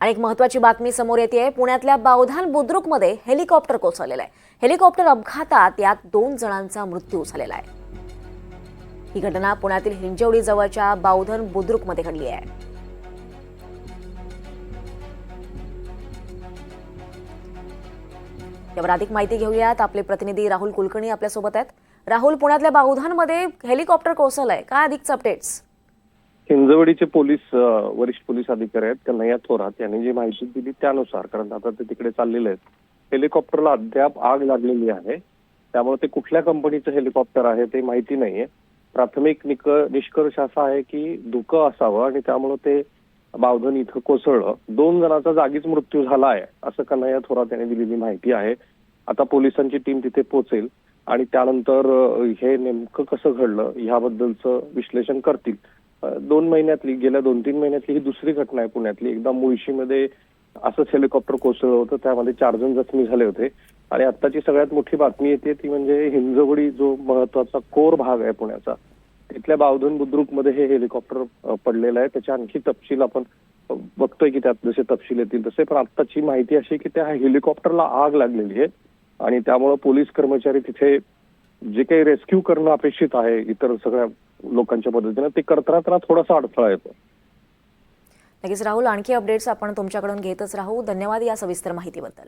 आणि एक महत्त्वाची बातमी समोर येते। पुण्यातल्या बावधान बुद्रुकमध्ये हेलिकॉप्टर कोसळलेलं आहे। हेलिकॉप्टर अपघातात यात 2 जणांचा मृत्यू झालेला आहे। ही घटना पुण्यातील हिंजवडी जवळच्या बावधान बुद्रुकमध्ये घडली आहे। यावर अधिक माहिती घेऊयात। आपले प्रतिनिधी राहुल कुलकर्णी आपल्या सोबत आहेत। राहुल, पुण्यातल्या बावधानमध्ये हेलिकॉप्टर कोसळलंय, काय अधिकचे अपडेट्स? हिंजवडीचे पोलीस वरिष्ठ पोलीस अधिकारी आहेत कन्हैया थोरात यांनी जी माहिती दिली त्यानुसार, कारण आता ते तिकडे चाललेले आहेत, हेलिकॉप्टरला अद्याप आग लागलेली आहे। त्यामुळे ते कुठल्या कंपनीचं हेलिकॉप्टर आहे ते माहिती नाहीये। प्राथमिक निष्कर्ष असा आहे की धुकं असावं आणि त्यामुळे ते बावधन इथं कोसळलं। 2 जणांचा जागीच मृत्यू झाला आहे असं कन्हैया थोरात यांनी दिलेली माहिती आहे। आता पोलिसांची टीम तिथे पोहोचेल आणि त्यानंतर हे नेमकं कसं घडलं याबद्दलचं विश्लेषण करतील। 2 महिन्यातली, गेल्या 2-3 महिन्यातली ही दुसरी घटना आहे पुण्यातली। एकदा मुळशीमध्ये असंच हेलिकॉप्टर कोसळलं होतं, त्यामध्ये 4 जण जखमी झाले होते। आणि आत्ताची सगळ्यात मोठी बातमी येते ती म्हणजे हिंजवडी जो महत्वाचा कोर भाग आहे पुण्याचा, तिथल्या बावधन बुद्रुकमध्ये हे हेलिकॉप्टर पडलेलं आहे। त्याच्या आणखी तपशील आपण बघतोय की त्यात जसे तपशील येतील तसे, पण आत्ताची माहिती अशी की त्या हेलिकॉप्टरला आग लागलेली आहे आणि त्यामुळे पोलीस कर्मचारी तिथे जे काही रेस्क्यू करणं अपेक्षित आहे इतर सगळ्या लोकांच्या पद्धतीने ते करताना थोडासा अडथळा येतो। नक्कीच राहुल, आणखी अपडेट्स आपण तुमच्याकडून घेतच राहू। धन्यवाद या सविस्तर माहितीबद्दल।